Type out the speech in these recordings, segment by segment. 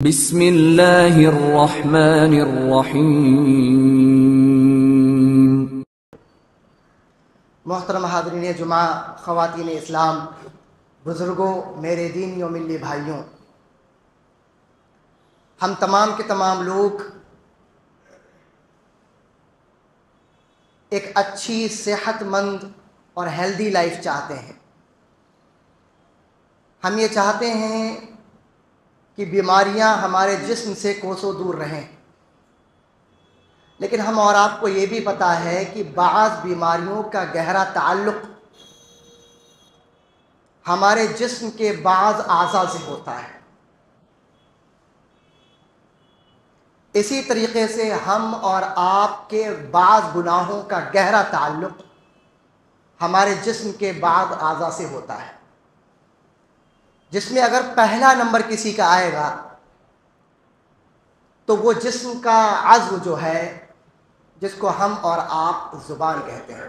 بسم اللہ الرحمن الرحیم۔ محترم حاضرین جمعہ، خواتین اسلام، بزرگوں، میرے دینی و ملی بھائیوں، ہم تمام کے تمام لوگ ایک اچھی صحت مند اور ہیلدی لائف چاہتے ہیں۔ ہم یہ چاہتے ہیں کہ بیماریاں ہمارے جسم سے کوسوں دور رہیں، لیکن ہم اور آپ کو یہ بھی پتہ ہے کہ بعض بیماریوں کا گہرا تعلق ہمارے جسم کے بعض اعضاء سے ہوتا ہے۔ اسی طریقے سے ہم اور آپ کے بعض گناہوں کا گہرا تعلق ہمارے جسم کے بعض اعضاء سے ہوتا ہے، جس میں اگر پہلا نمبر کسی کا آئے گا تو وہ جسم کا عضو جو ہے، جس کو ہم اور آپ زبان کہتے ہیں۔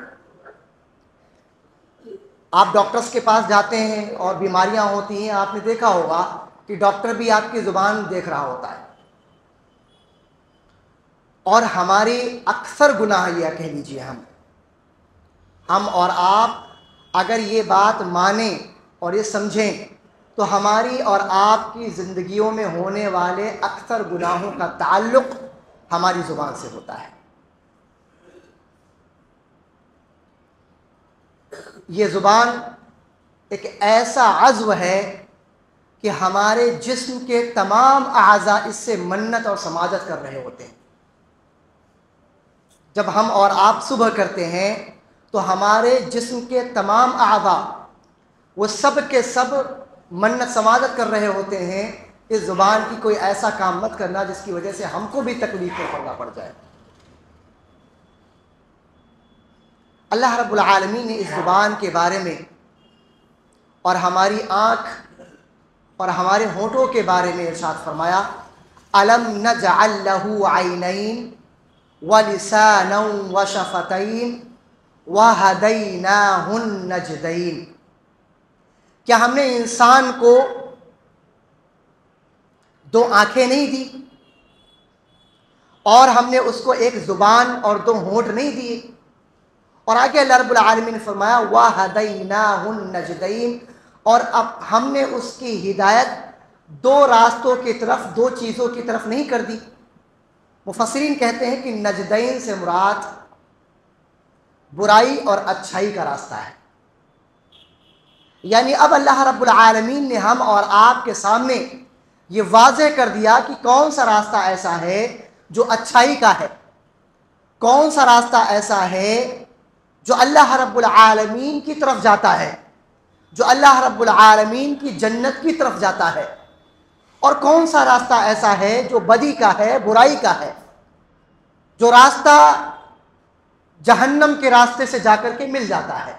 آپ ڈاکٹرز کے پاس جاتے ہیں اور بیماریاں ہوتی ہیں، آپ نے دیکھا ہوگا کہ ڈاکٹر بھی آپ کی زبان دیکھ رہا ہوتا ہے، اور ہماری اکثر گناہ، یہ کہہ لیجیے ہم اور آپ اگر یہ بات مانیں اور یہ سمجھیں تو ہماری اور آپ کی زندگیوں میں ہونے والے اکثر گناہوں کا تعلق ہماری زبان سے ہوتا ہے۔ یہ زبان ایک ایسا عضو ہے کہ ہمارے جسم کے تمام اعضاء اس سے منت اور سماجت کر رہے ہوتے ہیں۔ جب ہم اور آپ صبح کرتے ہیں تو ہمارے جسم کے تمام اعضاء وہ سب کے سب منت سماجت کر رہے ہوتے ہیں، اس زبان کی کوئی ایسا کام مت کرنا جس کی وجہ سے ہم کو بھی تکلیف میں پڑنا پڑ جائے۔ اللہ رب العالمین نے اس زبان کے بارے میں اور ہماری آنکھ اور ہمارے ہونٹوں کے بارے میں ارشاد فرمایا، أَلَمْ نَجْعَلْ لَهُ عَيْنَيْنِ وَلِسَانًا وَشَفَتَيْنِ وَهَدَيْنَاهُ النَّجْدَيْنِ۔ کیا ہم نے انسان کو دو آنکھیں نہیں دی، اور ہم نے اس کو ایک زبان اور دو ہونٹ نہیں دیے؟ اور آگے اللہ رب العالمین نے فرمایا وَهَدَيْنَاهُ النَّجْدَيْنِ، اور اب ہم نے اس کی ہدایت دو راستوں کی طرف، دو چیزوں کی طرف نہیں کر دی۔ مفسرین کہتے ہیں کہ نجدین سے مراد برائی اور اچھائی کا راستہ ہے، یعنی اب اللہ رب العالمین نے ہم اور آپ کے سامنے یہ واضح کر دیا کہ کون سا راستہ ایسا ہے جو اچھائی کا ہے، کون سا راستہ ایسا ہے جو اللہ رب العالمین کی طرف جاتا ہے، جو اللہ رب العالمین کی جنت کی طرف جاتا ہے، اور کون سا راستہ ایسا ہے جو بدی کا ہے، برائی کا ہے، جو راستہ جہنم کے راستے سے جا کر کے مل جاتا ہے۔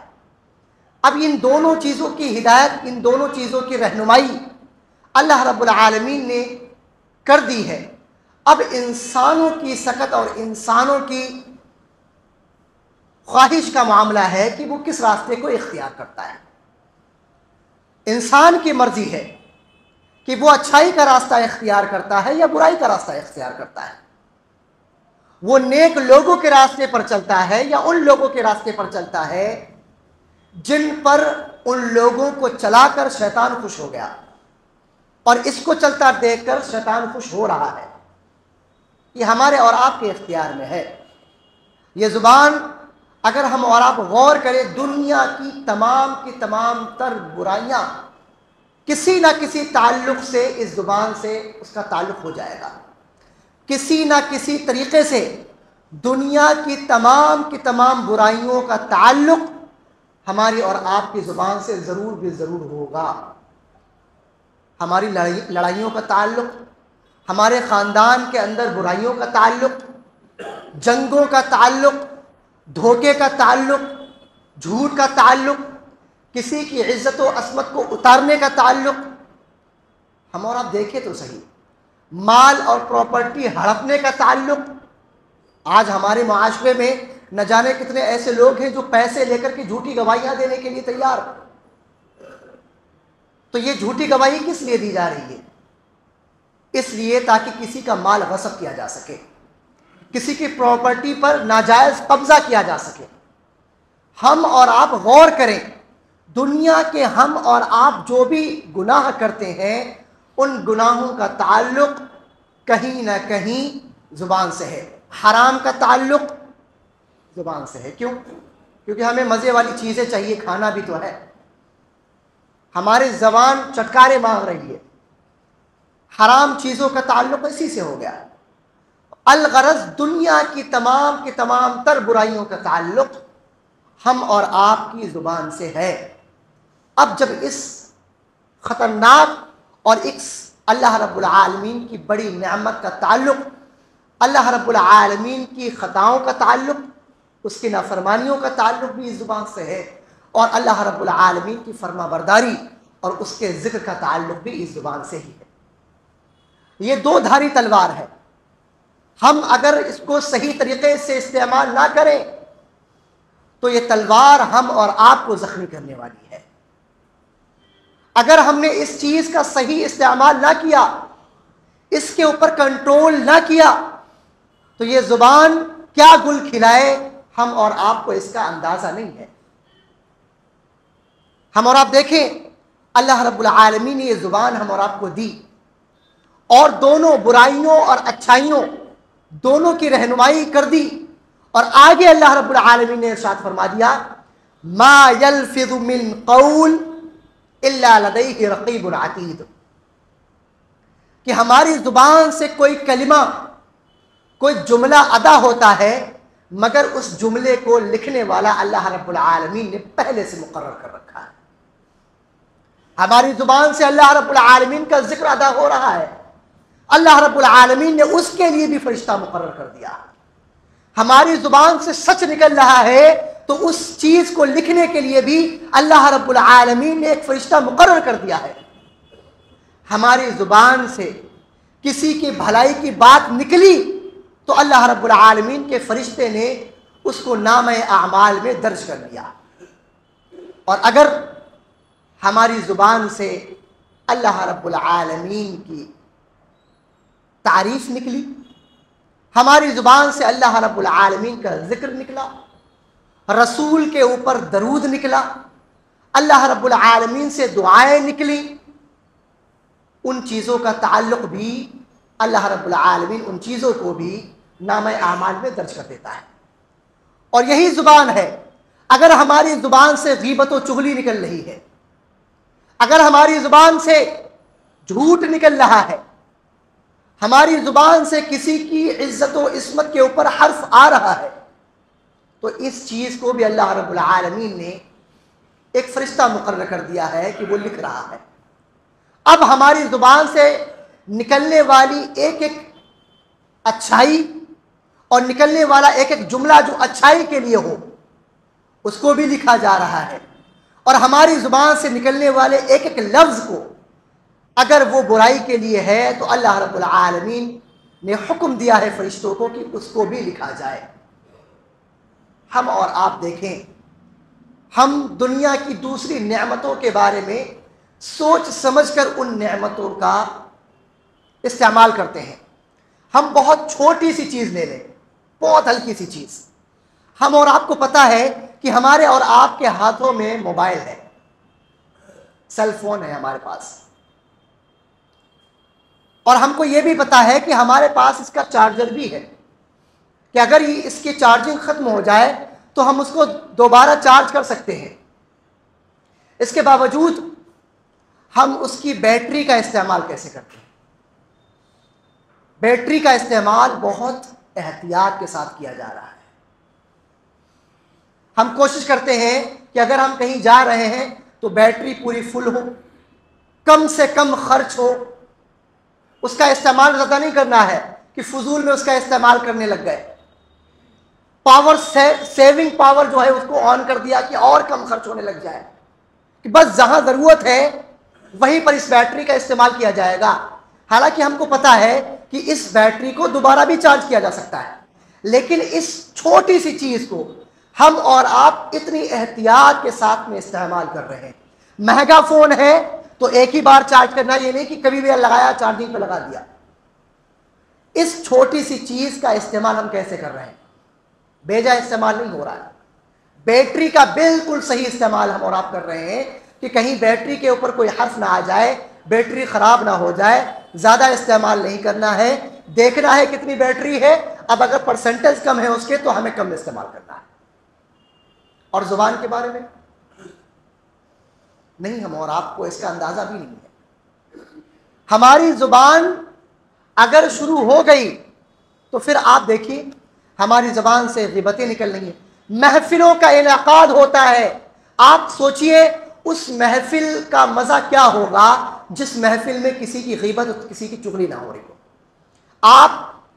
اب ان دونوں چیزوں کی ہدایت، ان دونوں چیزوں کی رہنمائی اللہ رب العالمین نے کر دی ہے۔ اب انسانوں کی سکت اور انسانوں کی خواہش کا معاملہ ہے کہ وہ کس راستے کو اختیار کرتا ہے۔ انسان کی مرضی ہے کہ وہ اچھائی کا راستہ اختیار کرتا ہے یا برائی کا راستہ اختیار کرتا ہے، وہ نیک لوگوں کے راستے پر چلتا ہے یا ان لوگوں کے راستے پر چلتا ہے جن پر ان لوگوں کو چلا کر شیطان خوش ہو گیا، اور اس کو چلتا دیکھ کر شیطان خوش ہو رہا ہے۔ یہ ہمارے اور آپ کے اختیار میں ہے۔ یہ زبان اگر ہم اور آپ غور کریں، دنیا کی تمام تر برائیاں کسی نہ کسی تعلق سے اس زبان سے اس کا تعلق ہو جائے گا۔ کسی نہ کسی طریقے سے دنیا کی تمام برائیوں کا تعلق ہماری اور آپ کی زبان سے ضرور بھی ضرور ہوگا۔ ہماری لڑائیوں کا تعلق، ہمارے خاندان کے اندر برائیوں کا تعلق، جنگوں کا تعلق، دھوکے کا تعلق، جھوٹ کا تعلق، کسی کی عزت و عصمت کو اتارنے کا تعلق، ہم اور آپ دیکھیں تو صحیح، مال اور پراپرٹی ہڑپنے کا تعلق۔ آج ہمارے معاشرے میں نہ جانے کتنے ایسے لوگ ہیں جو پیسے لے کر کے جھوٹی گواہیاں دینے کے لیے تیار۔ تو یہ جھوٹی گواہی کس لیے دی جا رہی ہے؟ اس لیے تاکہ کسی کا مال غصب کیا جا سکے، کسی کی پراپرٹی پر ناجائز قبضہ کیا جا سکے۔ ہم اور آپ غور کریں، دنیا کے ہم اور آپ جو بھی گناہ کرتے ہیں ان گناہوں کا تعلق کہیں نہ کہیں زبان سے ہے۔ حرام کا تعلق زبان سے ہے۔ کیوں؟ کیونکہ ہمیں مزے والی چیزیں چاہیے، کھانا بھی تو ہے، ہماری زبان چٹکارے مانگ رہی ہے، حرام چیزوں کا تعلق اسی سے ہو گیا۔ الغرض دنیا کی تمام تر برائیوں کا تعلق ہم اور آپ کی زبان سے ہے۔ اب جب اس خطرناک اور اس اللہ رب العالمین کی بڑی نعمت کا تعلق، اللہ رب العالمین کی خطاؤں کا تعلق، اس کی نافرمانیوں کا تعلق بھی اس زبان سے ہے، اور اللہ رب العالمین کی فرما برداری اور اس کے ذکر کا تعلق بھی اس زبان سے ہی ہے۔ یہ دو دھاری تلوار ہے، ہم اگر اس کو صحیح طریقے سے استعمال نہ کریں تو یہ تلوار ہم اور آپ کو زخمی کرنے والی ہے۔ اگر ہم نے اس چیز کا صحیح استعمال نہ کیا، اس کے اوپر کنٹرول نہ کیا، تو یہ زبان کیا گل کھلائے ہم اور آپ کو اس کا اندازہ نہیں ہے۔ ہم اور آپ دیکھیں، اللہ رب العالمین نے یہ زبان ہم اور آپ کو دی، اور دونوں برائیوں اور اچھائیوں دونوں کی رہنمائی کر دی، اور آگے اللہ رب العالمین نے ارشاد فرما دیا ما یلفظ من قول الا لدیہ رقیب عتید، کہ ہماری زبان سے کوئی کلمہ، کوئی جملہ ادا ہوتا ہے مگر اس جملے کو لکھنے والا اللہ رب العالمین نے پہلے سے مقرر کر رکھا ہے۔ ہماری زبان سے اللہ رب العالمین کا ذکر ادا ہو رہا ہے، اللہ رب العالمین نے اس کے لیے بھی فرشتہ مقرر کر دیا۔ ہماری زبان سے سچ نکل رہا ہے تو اس چیز کو لکھنے کے لیے بھی اللہ رب العالمین نے ایک فرشتہ مقرر کر دیا ہے۔ ہماری زبان سے کسی کی بھلائی کی بات نکلی تو اللہ رب العالمین کے فرشتے نے اس کو نامہ اعمال میں درج کر لیا، اور اگر ہماری زبان سے اللہ رب العالمین کی تعریف نکلی، ہماری زبان سے اللہ رب العالمین کا ذکر نکلا، رسول کے اوپر درود نکلا، اللہ رب العالمین سے دعائیں نکلی، ان چیزوں کا تعلق بھی اللہ رب العالمین ان چیزوں کو بھی نامہ اعمال میں درج کر دیتا ہے۔ اور یہی زبان ہے، اگر ہماری زبان سے غیبت و چغلی نکل رہی ہے، اگر ہماری زبان سے جھوٹ نکل رہا ہے، ہماری زبان سے کسی کی عزت و عصمت کے اوپر حرف آ رہا ہے، تو اس چیز کو بھی اللہ رب العالمین نے ایک فرشتہ مقرر کر دیا ہے کہ وہ لکھ رہا ہے۔ اب ہماری زبان سے نکلنے والی ایک ایک اچھائی اور نکلنے والا ایک ایک جملہ جو اچھائی کے لیے ہو، اس کو بھی لکھا جا رہا ہے، اور ہماری زبان سے نکلنے والے ایک ایک لفظ کو اگر وہ برائی کے لیے ہے تو اللہ رب العالمین نے حکم دیا ہے فرشتوں کو کہ اس کو بھی لکھا جائے۔ ہم اور آپ دیکھیں، ہم دنیا کی دوسری نعمتوں کے بارے میں سوچ سمجھ کر ان نعمتوں کا استعمال کرتے ہیں۔ ہم بہت چھوٹی سی چیز لے لیں، بہت ہلکی سی چیز، ہم اور آپ کو پتا ہے کہ ہمارے اور آپ کے ہاتھوں میں موبائل ہے، سیل فون ہے ہمارے پاس، اور ہم کو یہ بھی پتا ہے کہ ہمارے پاس اس کا چارجر بھی ہے کہ اگر اس کی چارجنگ ختم ہو جائے تو ہم اس کو دوبارہ چارج کر سکتے ہیں۔ اس کے باوجود ہم اس کی بیٹری کا استعمال کیسے کرتے ہیں؟ بیٹری کا استعمال بہت احتیاط کے ساتھ کیا جا رہا ہے۔ ہم کوشش کرتے ہیں کہ اگر ہم کہیں جا رہے ہیں تو بیٹری پوری فل ہو، کم سے کم خرچ ہو، اس کا استعمال زیادہ نہیں کرنا ہے کہ فضول میں اس کا استعمال کرنے لگ گئے۔ پاور سیونگ پاور جو ہے اس کو آن کر دیا کہ اور کم خرچ ہونے لگ جائے، کہ بس جہاں ضرورت ہے وہیں پر اس بیٹری کا استعمال کیا جائے گا۔ حالانکہ ہم کو پتا ہے کہ اس بیٹری کو دوبارہ بھی چارج کیا جا سکتا ہے، لیکن اس چھوٹی سی چیز کو ہم اور آپ اتنی احتیاط کے ساتھ میں استعمال کر رہے ہیں۔ مہنگا فون ہے تو ایک ہی بار چارج کرنا، یہ نہیں کہ کبھی بھی لگایا چارجنگ پہ لگا دیا، اس چھوٹی سی چیز کا استعمال ہم کیسے کر رہے ہیں؟ بیجا استعمال نہیں ہو رہا ہے. بیٹری کا بالکل صحیح استعمال ہم اور آپ کر رہے ہیں کہ کہیں بیٹری کے اوپر کوئی حرف نہ آ جائے, بیٹری خراب نہ ہو جائے. زیادہ استعمال نہیں کرنا ہے, دیکھنا ہے کتنی بیٹری ہے, اب اگر پرسنٹیج کم ہے اس کے تو ہمیں کم استعمال کرنا ہے. اور زبان کے بارے میں نہیں, ہم اور آپ کو اس کا اندازہ بھی نہیں ہے. ہماری زبان اگر شروع ہو گئی تو پھر آپ دیکھیے ہماری زبان سے غیبتیں نکل رہی ہیں. محفلوں کا انعقاد ہوتا ہے, آپ سوچئے اس محفل کا مزہ کیا ہوگا جس محفل میں کسی کی غیبت اور کسی کی چغلی نہ ہو رہی ہو. آپ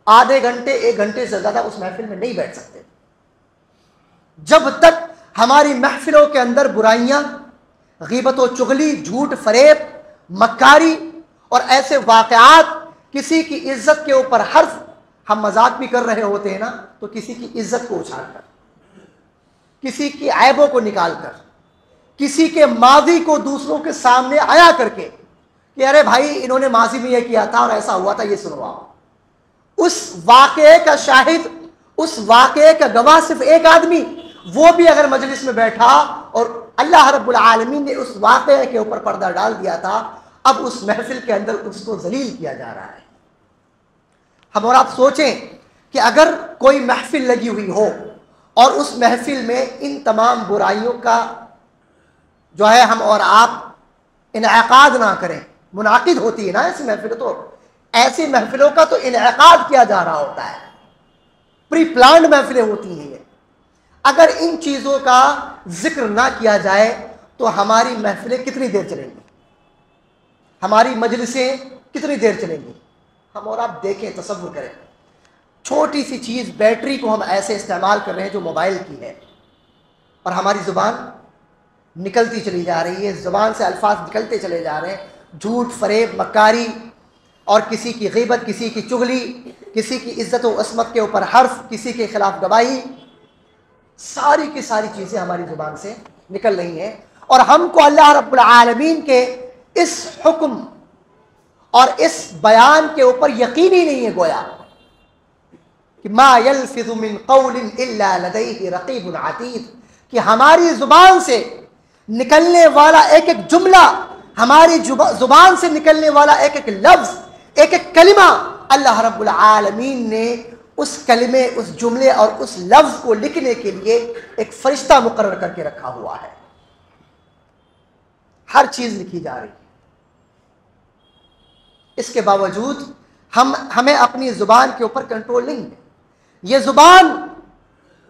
آدھے گھنٹے 1 گھنٹے سے زیادہ اس محفل میں نہیں بیٹھ سکتے جب تک ہماری محفلوں کے اندر برائیاں, غیبت و چغلی, جھوٹ فریب, مکاری اور ایسے واقعات, کسی کی عزت کے اوپر حرف, ہم مذاق بھی کر رہے ہوتے ہیں نا تو کسی کی عزت کو اچھال کر, کسی کی عیبوں کو نکال کر, کسی کے ماضی کو دوسروں کے سامنے آیا کر کے کہ ارے بھائی انہوں نے ماضی میں یہ کیا تھا اور ایسا ہوا تھا, یہ سنواؤ. اس واقعے کا شاہد, اس واقعے کا گواہ صرف ایک آدمی, وہ بھی اگر مجلس میں بیٹھا اور اللہ رب العالمین نے اس واقعے کے اوپر پردہ ڈال دیا تھا, اب اس محفل کے اندر اس کو ذلیل کیا جا رہا ہے. ہم اور آپ سوچیں کہ اگر کوئی محفل لگی ہوئی ہو اور اس محفل میں ان تمام برائیوں کا جو ہے ہم اور آپ انعقاد نہ کریں, منعقد ہوتی ہے نا ایسی محفل, تو ایسی محفلوں کا تو انعقاد کیا جا رہا ہوتا ہے, پری پلانڈ محفلیں ہوتی ہیں یہ. اگر ان چیزوں کا ذکر نہ کیا جائے تو ہماری محفلیں کتنی دیر چلیں گی, ہماری مجلسیں کتنی دیر چلیں گی؟ ہم اور آپ دیکھیں, تصور کریں, چھوٹی سی چیز بیٹری کو ہم ایسے استعمال کر رہے ہیں جو موبائل کی ہے, اور ہماری زبان نکلتی چلی جا رہی ہے, زبان سے الفاظ نکلتے چلے جا رہے ہیں, جھوٹ فریب مکاری اور کسی کی غیبت, کسی کی چغلی, کسی کی عزت و عصمت کے اوپر حرف, کسی کے خلاف گواہی, ساری کی ساری چیزیں ہماری زبان سے نکل رہی ہیں. اور ہم کو اللہ رب العالمین کے اس حکم اور اس بیان کے اوپر یقین ہی نہیں ہے گویا کہ ما یلفظ من قول الا لدیہ رقیب عتید, کہ ہماری زبان سے نکلنے والا ایک ایک جملہ, ہماری زبان سے نکلنے والا ایک ایک لفظ, ایک ایک کلمہ, اللہ رب العالمین نے اس کلمے, اس جملے اور اس لفظ کو لکھنے کے لیے ایک فرشتہ مقرر کر کے رکھا ہوا ہے. ہر چیز لکھی جا رہی ہے. اس کے باوجود ہمیں اپنی زبان کے اوپر کنٹرول نہیں ہے. یہ زبان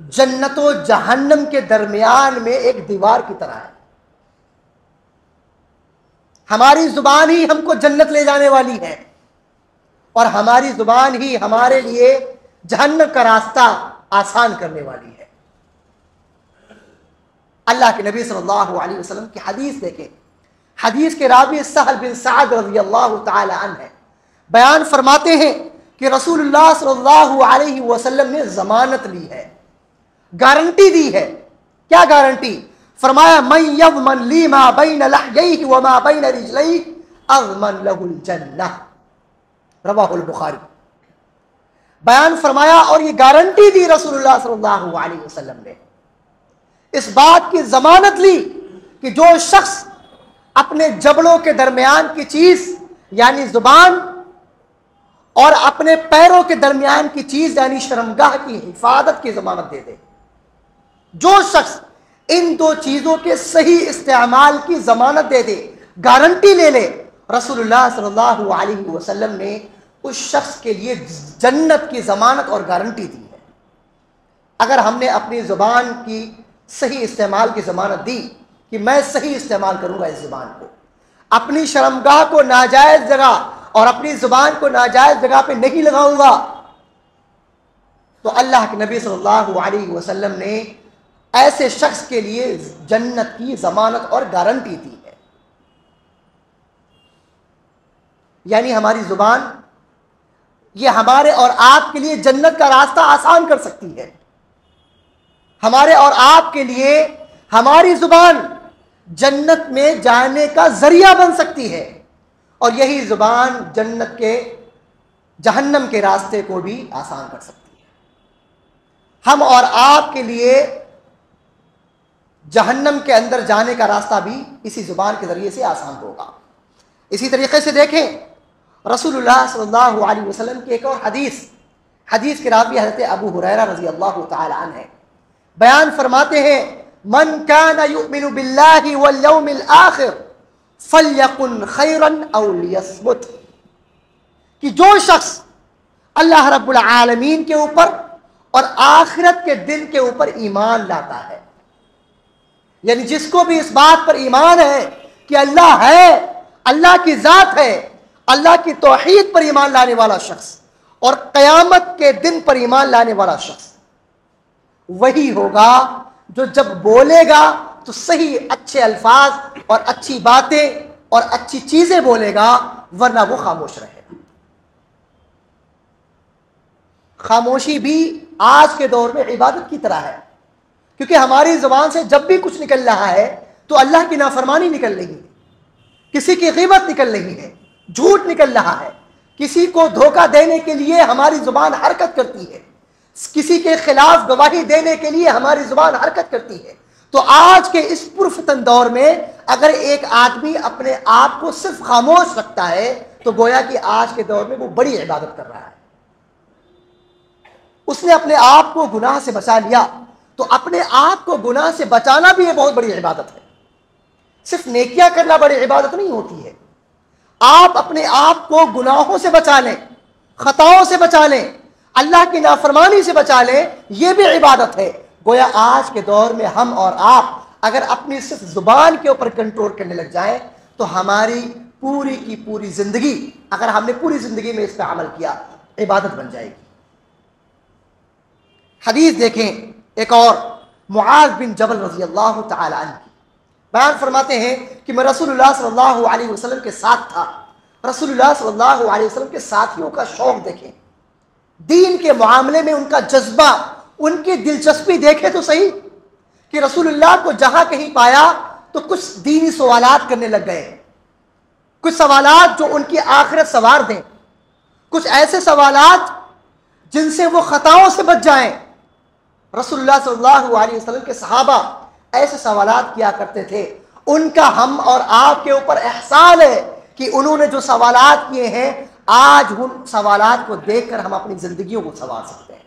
جنت و جہنم کے درمیان میں ایک دیوار کی طرح ہے. ہماری زبان ہی ہم کو جنت لے جانے والی ہے, اور ہماری زبان ہی ہمارے لیے جہنم کا راستہ آسان کرنے والی ہے. اللہ کے نبی صلی اللہ علیہ وسلم کی حدیث دیکھیں, حدیث کے راوی سہل بن سعد رضی اللہ تعالی عنہ ہے, بیان فرماتے ہیں کہ رسول اللہ صلی اللہ علیہ وسلم نے ضمانت لی ہے, گارنٹی دی ہے. کیا گارنٹی؟ فرمایا من یضمن لی ما بین لحییہ وما بین رجلیہ اضمن لہ الجنہ, رواہ البخاری. بیان فرمایا اور یہ گارنٹی دی رسول اللہ صلی اللہ علیہ وسلم نے, اس بات کی ضمانت لی کہ جو شخص اپنے جبڑوں کے درمیان کی چیز یعنی زبان اور اپنے پیروں کے درمیان کی چیز یعنی شرمگاہ کی حفاظت کی ضمانت دے دے, جو شخص ان دو چیزوں کے صحیح استعمال کی ضمانت دے دے, گارنٹی لے لے, رسول اللہ صلی اللہ علیہ وسلم نے اس شخص کے لیے جنت کی ضمانت اور گارنٹی دی ہے. اگر ہم نے اپنی زبان کی صحیح استعمال کی ضمانت دی کہ میں صحیح استعمال کروں گا اس زبان کو, اپنی شرمگاہ کو ناجائز جگہ اور اپنی زبان کو ناجائز جگہ پہ نہیں لگاؤں گا, تو اللہ کے نبی صلی اللہ علیہ وسلم نے ایسے شخص کے لیے جنت کی ضمانت اور گارنٹی دی ہے. یعنی ہماری زبان یہ ہمارے اور آپ کے لیے جنت کا راستہ آسان کر سکتی ہے. ہمارے اور آپ کے لیے ہماری زبان جنت میں جانے کا ذریعہ بن سکتی ہے, اور یہی زبان جنت کے جہنم کے راستے کو بھی آسان کر سکتی ہے۔ ہم اور آپ کے لیے جہنم کے اندر جانے کا راستہ بھی اسی زبان کے ذریعے سے آسان ہوگا۔ اسی طریقے سے دیکھیں رسول اللہ صلی اللہ علیہ وسلم کی ایک اور حدیث کے راوی حضرت ابو ہریرہ رضی اللہ تعالی عنہ ہے، بیان فرماتے ہیں من کان یؤمن باللہ والیوم الآخر فلیقل خیرا او لیصمت، کہ جو شخص اللہ رب العالمین کے اوپر اور آخرت کے دن کے اوپر ایمان لاتا ہے، یعنی جس کو بھی اس بات پر ایمان ہے کہ اللہ ہے، اللہ کی ذات ہے، اللہ کی توحید پر ایمان لانے والا شخص اور قیامت کے دن پر ایمان لانے والا شخص وہی ہوگا جو جب بولے گا تو صحیح اچھے الفاظ اور اچھی باتیں اور اچھی چیزیں بولے گا، ورنہ وہ خاموش رہے گا۔ خاموشی بھی آج کے دور میں عبادت کی طرح ہے، کیونکہ ہماری زبان سے جب بھی کچھ نکل رہا ہے تو اللہ کی نافرمانی نکل رہی ہے، کسی کی غیبت نکل رہی ہے، جھوٹ نکل رہا ہے، کسی کو دھوکہ دینے کے لیے ہماری زبان حرکت کرتی ہے، کسی کے خلاف گواہی دینے کے لیے ہماری زبان حرکت کرتی ہے۔ تو آج کے اس پرفتن دور میں اگر ایک آدمی اپنے آپ کو صرف خاموش رکھتا ہے تو گویا کہ آج کے دور میں وہ بڑی عبادت کر رہا ہے۔ اس نے اپنے آپ کو گناہ سے بچا لیا، تو اپنے آپ کو گناہ سے بچانا بھی یہ بہت بڑی عبادت ہے۔ صرف نیکیاں کرنا بڑی عبادت نہیں ہوتی ہے، آپ اپنے آپ کو گناہوں سے بچا لیں، خطاؤں سے بچا لیں، اللہ کی نافرمانی سے بچا لیں، یہ بھی عبادت ہے۔ گویا آج کے دور میں ہم اور آپ اگر اپنی صرف زبان کے اوپر کنٹرول کرنے لگ جائیں تو ہماری پوری کی پوری زندگی، اگر ہم نے پوری زندگی میں اس پہ عمل کیا، عبادت بن جائے گی۔ حدیث دیکھیں ایک اور، معاذ بن جبل رضی اللہ تعالی عنہ بیان فرماتے ہیں کہ میں رسول اللہ صلی اللہ علیہ وسلم کے ساتھ تھا۔ رسول اللہ صلی اللہ علیہ وسلم کے ساتھیوں کا شوق دیکھیں، دین کے معاملے میں ان کا جذبہ، ان کی دلچسپی دیکھیں تو صحیح، کہ رسول اللہ کو جہاں کہیں پایا تو کچھ دینی سوالات کرنے لگ گئے، کچھ سوالات جو ان کی آخرت سنوار دیں، کچھ ایسے سوالات جن سے وہ خطاؤں سے بچ جائیں۔ رسول اللہ صلی اللہ علیہ وسلم کے صحابہ ایسے سوالات کیا کرتے تھے، ان کا ہم اور آپ کے اوپر احسان ہے کہ انہوں نے جو سوالات کیے ہیں آج ان سوالات کو دیکھ کر ہم اپنی زندگیوں کو سنوار سکتے ہیں۔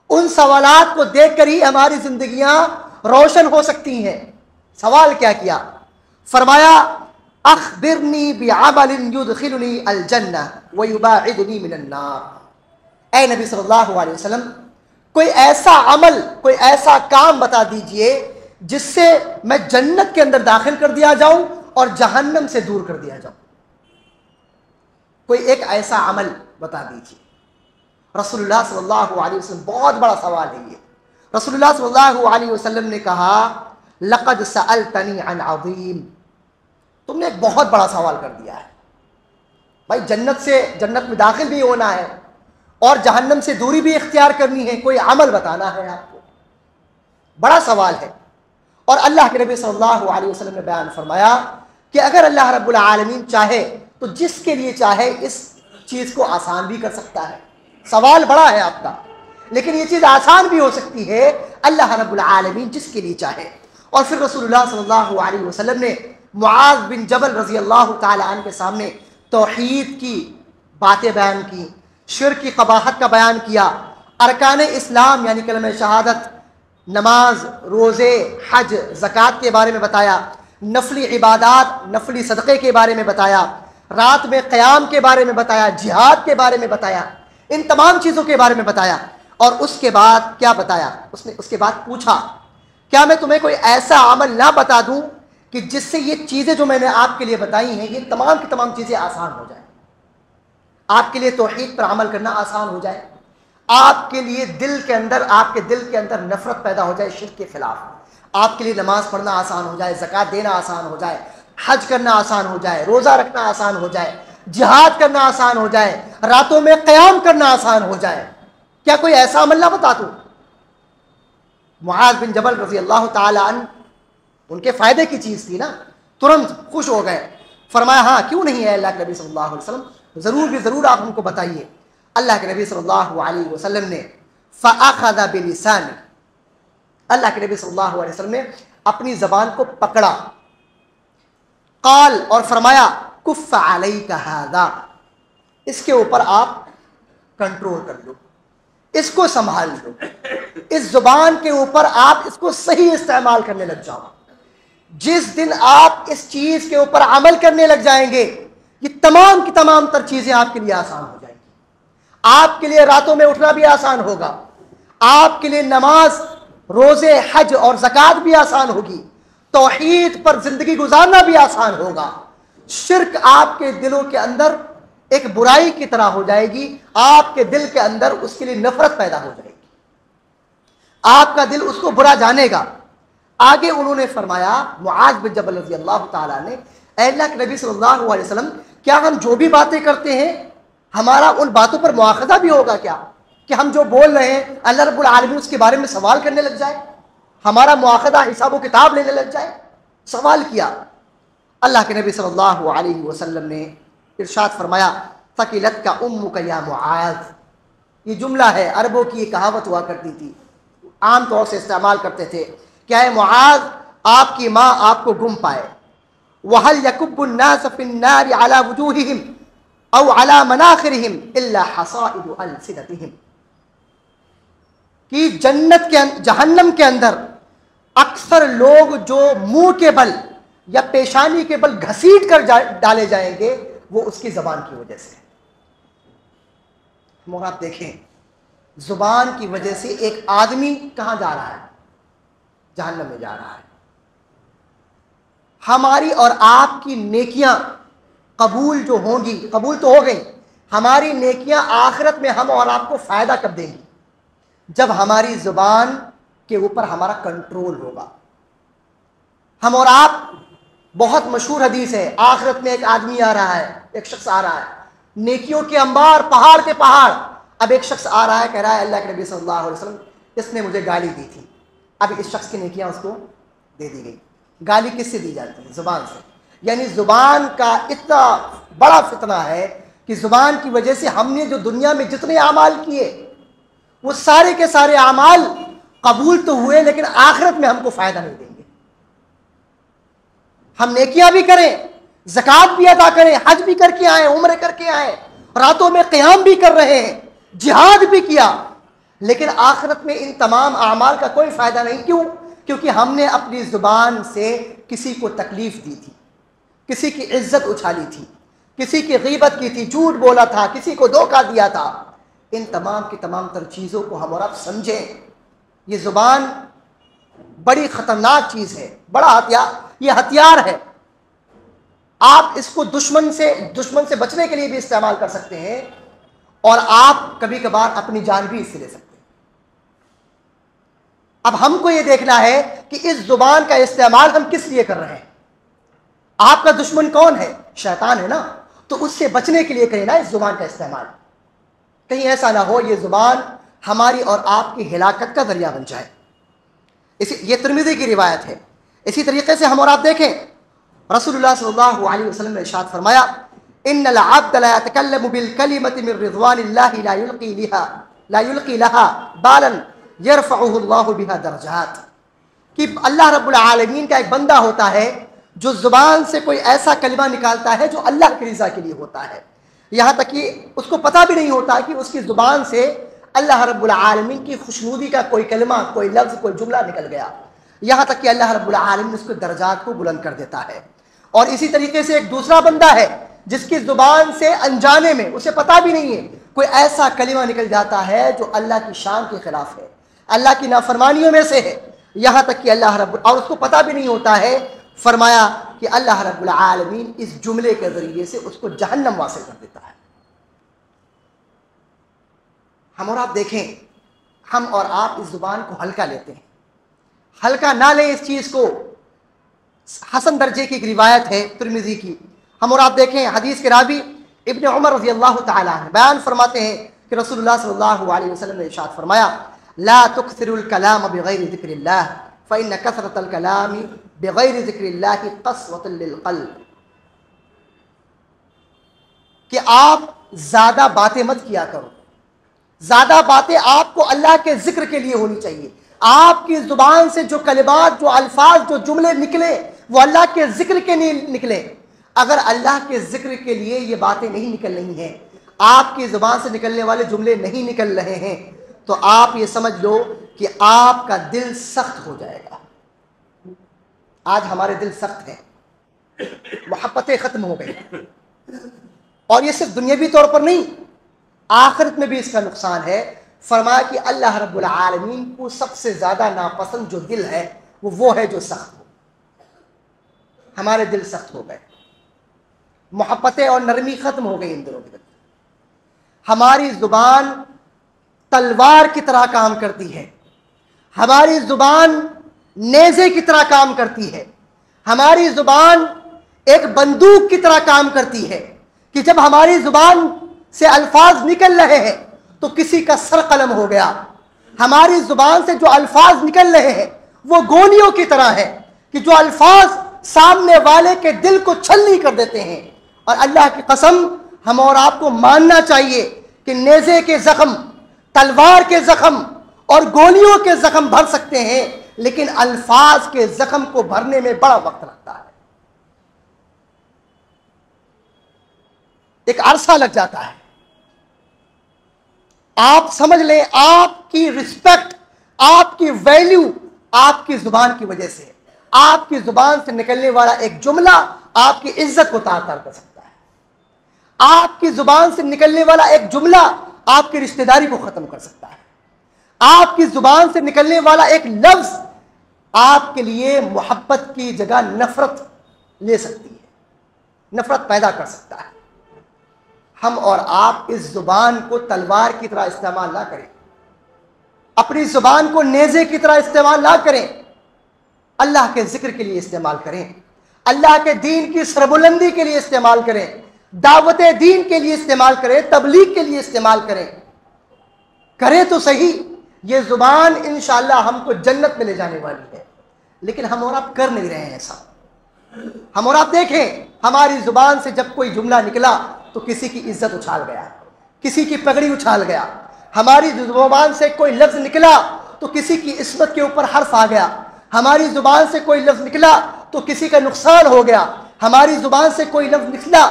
ان سوالات کو دیکھ کر ہی ہماری زندگیاں روشن ہو سکتی ہیں۔ سوال کیا کیا؟ فرمایا اخبرنی بعمل یدخلنی الجنہ ویباعدنی من النار۔ اے نبی صلی اللہ علیہ وسلم، کوئی ایسا عمل، کوئی ایسا کام بتا دیجئے جس سے میں جنت کے اندر داخل کر دیا جاؤں اور جہنم سے دور کر دیا جاؤں۔ کوئی ایک ایسا عمل بتا دیجئے۔ رسول اللہ صلی اللہ علیہ وسلم، بہت بڑا سوال ہے یہ۔ رسول اللہ صلی اللہ علیہ وسلم نے کہا لقد سألتنی عن عظیم، تم نے ایک بہت بڑا سوال کر دیا ہے۔ بھائی جنت میں داخل بھی ہونا ہے اور جہنم سے دوری بھی اختیار کرنی ہے، کوئی عمل بتانا ہے آپ کو، بڑا سوال ہے۔ اور اللہ کے نبی صلی اللہ علیہ وسلم نے بیان فرمایا کہ اگر اللہ رب العالمین چاہے تو جس کے لیے چاہے اس چیز کو آسان بھی کر سکتا ہے۔ سوال بڑا ہے آپ کا، لیکن یہ چیز آسان بھی ہو سکتی ہے اللہ رب العالمین جس کے لیے چاہے۔ اور پھر رسول اللہ صلی اللہ علیہ وسلم نے معاذ بن جبل رضی اللہ تعالی عنہ کے سامنے توحید کی باتیں بیان کی، شرک کی قباحت کا بیان کیا، ارکان اسلام یعنی کلمہ شہادت، نماز، روزے، حج، زکوٰۃ کے بارے میں بتایا، نفلی عبادات، نفلی صدقے کے بارے میں بتایا، رات میں قیام کے بارے میں بتایا، جہاد کے بارے میں بتایا، ان تمام چیزوں کے بارے میں بتایا۔ اور اس کے بعد کیا بتایا؟ اس کے بعد پوچھا کیا میں تمہیں کوئی ایسا عمل نہ بتا دوں کہ جس سے یہ چیزیں جو میں نے آپ کے لیے بتائی ہیں، یہ تمام کی تمام چیزیں آسان ہو جائیں، آپ کے لیے توحید پر عمل کرنا آسان ہو جائے، آپ کے لیے آپ کے دل کے اندر نفرت پیدا ہو جائے شرک کے خلاف، آپ کے لیے نماز پڑھنا آسان ہو جائے، زکوٰۃ دینا آسان ہو جائے، حج کرنا آسان ہو جائے، روزہ رکھنا آسان ہو جائے، جہاد کرنا آسان ہو جائے، راتوں میں قیام کرنا آسان ہو جائے، کیا کوئی ایسا عمل نہ بتا دوں؟ معاذ بن جبل رضی اللہ تعالی عنہ، ان کے فائدے کی چیز تھی نا، ترنت خوش ہو گئے، فرمایا ہاں کیوں نہیں ہے اللہ کے نبی صلی اللہ علیہ وسلم، ضرور بھی ضرور آپ ہم کو بتائیے۔ اللہ کے نبی صلی اللہ علیہ وسلم نے فَأَخَذَ بِلِسَانِ، اللہ کے نبی صلی اللہ علیہ وسلم نے اپنی زبان کو پکڑا، قال، اور فرمایا کف علیک ھذا، اس کے اوپر آپ کنٹرول کر لو، اس کو سنبھال لو، اس زبان کے اوپر آپ اس کو صحیح استعمال کرنے لگ جاؤ۔ جس دن آپ اس چیز کے اوپر عمل کرنے لگ جائیں گے، یہ تمام کی تمام تر چیزیں آپ کے لیے آسان ہو جائیں گی۔ آپ کے لیے راتوں میں اٹھنا بھی آسان ہوگا، آپ کے لیے نماز، روزے، حج اور زکوٰۃ بھی آسان ہوگی، توحید پر زندگی گزارنا بھی آسان ہوگا۔ شرک آپ کے دلوں کے اندر ایک برائی کی طرح ہو جائے گی، آپ کے دل کے اندر اس کے لیے نفرت پیدا ہو جائے گی، آپ کا دل اس کو برا جانے گا۔ آگے انہوں نے فرمایا، معاذ بن جبل رضی اللہ تعالیٰ نے، اے اللہ کے نبی صلی اللہ علیہ وسلم، کیا ہم جو بھی باتیں کرتے ہیں ہمارا ان باتوں پر مواخذہ بھی ہوگا کیا؟ کہ ہم جو بول رہے ہیں اللہ رب العالمین اس کے بارے میں سوال کرنے لگ جائے، ہمارا مواخذہ حساب و کتاب لینے لگ جائے؟ سوال کیا۔ اللہ کے نبی صلی اللہ علیہ وسلم نے ارشاد فرمایا، ثقلت کا امک یا معاذ، یہ جملہ ہے، عربوں کی یہ کہاوت ہوا کرتی تھی، عام طور سے استعمال کرتے تھے، کیا ہے معاذ، آپ کی ماں آپ کو گم پائے۔ وَهَلْ يَكُبُّ النَّاسَ فِي النَّارِ عَلَى وُجُوهِهِمْ أَوْ عَلَى مَنَاخِرِهِمْ إِلَّا حَصَائِدُ أَلْسِنَتِهِمْ، کہ جنت کے جہنم کے اندر اکثر لوگ جو منہ کے بل یا پیشانی کے بل گھسیٹ کر ڈالے جائیں گے، وہ اس کی زبان کی وجہ سے۔ اور آپ دیکھیں، زبان کی وجہ سے ایک آدمی کہاں جا رہا ہے؟ جہنم میں جا رہا ہے۔ ہماری اور آپ کی نیکیاں قبول جو ہوں گی، قبول تو ہو گئی، ہماری نیکیاں آخرت میں ہم اور آپ کو فائدہ کب دیں گی؟ جب ہماری زبان کے اوپر ہمارا کنٹرول ہوگا۔ ہم اور آپ، بہت مشہور حدیث ہے، آخرت میں ایک آدمی آ رہا ہے، ایک شخص آ رہا ہے، نیکیوں کے انبار، پہاڑ کے پہاڑ۔ اب ایک شخص آ رہا ہے، کہہ رہا ہے اللہ کے نبی صلی اللہ علیہ وسلم، اس نے مجھے گالی دی تھی، اب اس شخص کی نیکیاں اس کو دے دی گئی۔ گالی کس سے دی جاتی ہے؟ زبان سے۔ یعنی زبان کا اتنا بڑا فتنہ ہے کہ زبان کی وجہ سے ہم نے جو دنیا میں جتنے اعمال کیے، وہ سارے کے سارے اعمال قبول تو ہوئے، لیکن آخرت میں ہم کو فائدہ نہیں دیں گے۔ ہم نیکیاں بھی کریں، زکوٰۃ بھی ادا کریں، حج بھی کر کے آئیں، عمرے کر کے آئیں، راتوں میں قیام بھی کر رہے ہیں، جہاد بھی کیا، لیکن آخرت میں ان تمام اعمال کا کوئی فائدہ نہیں۔ کیوں؟ کیونکہ ہم نے اپنی زبان سے کسی کو تکلیف دی تھی، کسی کی عزت اچھالی تھی، کسی کی غیبت کی تھی، جھوٹ بولا تھا، کسی کو دھوکہ دیا تھا۔ ان تمام کی تمام تر چیزوں کو ہم اور آپ سمجھیں۔ یہ زبان بڑی خطرناک چیز ہے، بڑا ہتھیار، یہ ہتھیار ہے۔ آپ اس کو دشمن سے بچنے کے لیے بھی استعمال کر سکتے ہیں، اور آپ کبھی کبھار اپنی جان بھی اس سے لے سکتے ہیں۔ اب ہم کو یہ دیکھنا ہے کہ اس زبان کا استعمال ہم کس لیے کر رہے ہیں۔ آپ کا دشمن کون ہے؟ شیطان ہے نا، تو اس سے بچنے کے لیے کریں نا اس زبان کا استعمال، کہیں ایسا نہ ہو یہ زبان ہماری اور آپ کی ہلاکت کا ذریعہ بن جائے۔ یہ ترمذی کی روایت ہے۔ اسی طریقے سے ہم اور آپ دیکھیں، رسول اللہ صلی اللہ علیہ وسلم نے ارشاد فرمایا، ان العبد لا يتكلم بالكلمة من رضوان الله لا يلقي لها بالا يرفعه الله بها درجات، کہ اللہ رب العالمین کا ایک بندہ ہوتا ہے جو زبان سے کوئی ایسا کلمہ نکالتا ہے جو اللہ کی رضا کے لیے ہوتا ہے، یہاں تک کہ اس کو پتہ بھی نہیں ہوتا کہ اس کی زبان سے اللہ رب العالمین کی خوشنودی کا کوئی کلمہ، کوئی لفظ، کوئی جملہ نکل گیا، یہاں تک کہ اللہ رب العالمین اس کے درجات کو بلند کر دیتا ہے۔ اور اسی طریقے سے ایک دوسرا بندہ ہے جس کی زبان سے انجانے میں، اسے پتہ بھی نہیں ہے، کوئی ایسا کلمہ نکل جاتا ہے جو اللہ کی شان کے خلاف ہے، اللہ کی نافرمانیوں میں سے ہے، یہاں تک کہ اور اس کو پتہ بھی نہیں ہوتا ہے، فرمایا کہ اللہ رب العالمین اس جملے کے ذریعے سے اس کو جہنم واصل کر دیتا ہے۔ ہم اور آپ دیکھیں، ہم اور آپ اس زبان کو ہلکا لیتے ہیں، ہلکا نہ لیں اس چیز کو۔ حسن درجے کی ایک روایت ہے ترمذی کی، ہم اور آپ دیکھیں، حدیث کے راوی ابن عمر رضی اللہ تعالیٰ عنہ بیان فرماتے ہیں کہ رسول اللہ صلی اللہ علیہ وسلم نے ارشاد فرمایا، لا تكثروا الكلام بغیر ذکر اللہ فإن كثرة الكلام بغیر ذکر اللہ قسوة للقلب، کہ آپ زیادہ باتیں مت کیا کرو. زیادہ باتیں آپ کو اللہ کے ذکر کے لیے ہونی چاہیے. آپ کی زبان سے جو کلمات، جو الفاظ، جو جملے نکلے وہ اللہ کے ذکر کے لیے نکلے. اگر اللہ کے ذکر کے لیے یہ باتیں نہیں نکل رہی ہیں، آپ کی زبان سے نکلنے والے جملے نہیں نکل رہے ہیں، تو آپ یہ سمجھ لو کہ آپ کا دل سخت ہو جائے گا. آج ہمارے دل سخت ہیں، محبتیں ختم ہو گئی، اور یہ صرف دنیاوی طور پر نہیں، آخرت میں بھی اس کا نقصان ہے. فرمایا کہ اللہ رب العالمین کو سب سے زیادہ ناپسند جو دل ہے وہ ہے جو سخت ہو. ہمارے دل سخت ہو گئے، محبتیں اور نرمی ختم ہو گئی ان دلوں کے اندر. ہماری زبان تلوار کی طرح کام کرتی ہے، ہماری زبان نیزے کی طرح کام کرتی ہے، ہماری زبان ایک بندوق کی طرح کام کرتی ہے کہ جب ہماری زبان سے الفاظ نکل رہے ہیں تو کسی کا سر قلم ہو گیا. ہماری زبان سے جو الفاظ نکل رہے ہیں وہ گولیوں کی طرح ہے کہ جو الفاظ سامنے والے کے دل کو چھلنی کر دیتے ہیں. اور اللہ کی قسم ہم اور آپ کو ماننا چاہیے کہ نیزے کے زخم، تلوار کے زخم اور گولیوں کے زخم بھر سکتے ہیں، لیکن الفاظ کے زخم کو بھرنے میں بڑا وقت لگتا ہے، ایک عرصہ لگ جاتا ہے. آپ سمجھ لیں آپ کی رسپیکٹ، آپ کی ویلیو آپ کی زبان کی وجہ سے. آپ کی زبان سے نکلنے والا ایک جملہ آپ کی عزت کو تار تار کر سکتا ہے. آپ کی زبان سے نکلنے والا ایک جملہ آپ کی رشتہ داری کو ختم کر سکتا ہے. آپ کی زبان سے نکلنے والا ایک لفظ آپ کے لیے محبت کی جگہ نفرت لے سکتی ہے، نفرت پیدا کر سکتا ہے. ہم اور آپ اس زبان کو تلوار کی طرح استعمال نہ کریں، اپنی زبان کو نیزے کی طرح استعمال نہ کریں. اللہ کے ذکر کے لیے استعمال کریں، اللہ کے دین کی سربلندی کے لیے استعمال کریں، دعوت دین کے لیے استعمال کریں، تبلیغ کے لیے استعمال کریں. کریں تو صحیح، یہ زبان انشاءاللہ ہم کو جنت میں لے جانے والی ہے، لیکن ہم اور آپ کر نہیں رہے ہیں ایسا. ہم اور آپ دیکھیں ہماری زبان سے جب کوئی جملہ نکلا تو کسی کی عزت اچھال گیا، کسی کی پگڑی اچھال گیا. ہماری زبان سے کوئی لفظ نکلا تو کسی کی عصمت کے اوپر حرف آ گیا. ہماری زبان سے کوئی لفظ نکلا تو کسی کا نقصان ہو گیا. ہماری زبان سے کوئی لفظ نکلا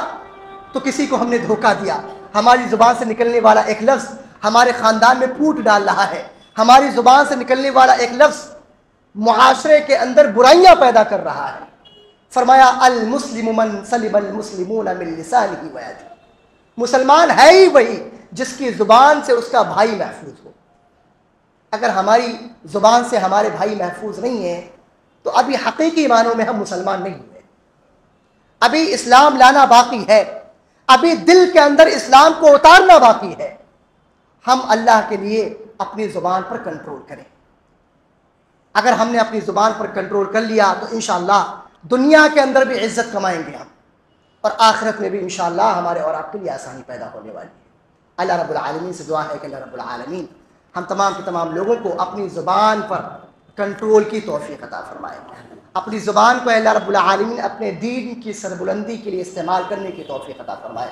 تو کسی کو ہم نے دھوکہ دیا. ہماری زبان سے نکلنے والا ایک لفظ ہمارے خاندان میں پھوٹ ڈال رہا ہے. ہماری زبان سے نکلنے والا ایک لفظ معاشرے کے اندر برائیاں پیدا کر رہا ہے. فرمایا المسلم من سلم المسلمون من لسانہ و یدہ. مسلمان ہے ہی وہی جس کی زبان سے اس کا بھائی محفوظ ہو. اگر ہماری زبان سے ہمارے بھائی محفوظ نہیں ہیں تو ابھی حقیقی معنوں میں ہم مسلمان نہیں ہوئے. ابھی اسلام لانا باقی ہے، ابھی دل کے اندر اسلام کو اتارنا باقی ہے. ہم اللہ کے لیے اپنی زبان پر کنٹرول کریں. اگر ہم نے اپنی زبان پر کنٹرول کر لیا تو انشاءاللہ دنیا کے اندر بھی عزت کمائیں گے ہم، اور آخرت میں بھی انشاءاللہ ہمارے اور آپ کے لیے آسانی پیدا ہونے والی ہے. اللہ رب العالمین سے دعا ہے کہ اللہ رب العالمین ہم تمام کے تمام لوگوں کو اپنی زبان پر کنٹرول کی توفیق عطا فرمائے. اپنی زبان کو اللہ رب العالمین اپنے دین کی سربلندی کے لیے استعمال کرنے کی توفیق عطا فرمائے.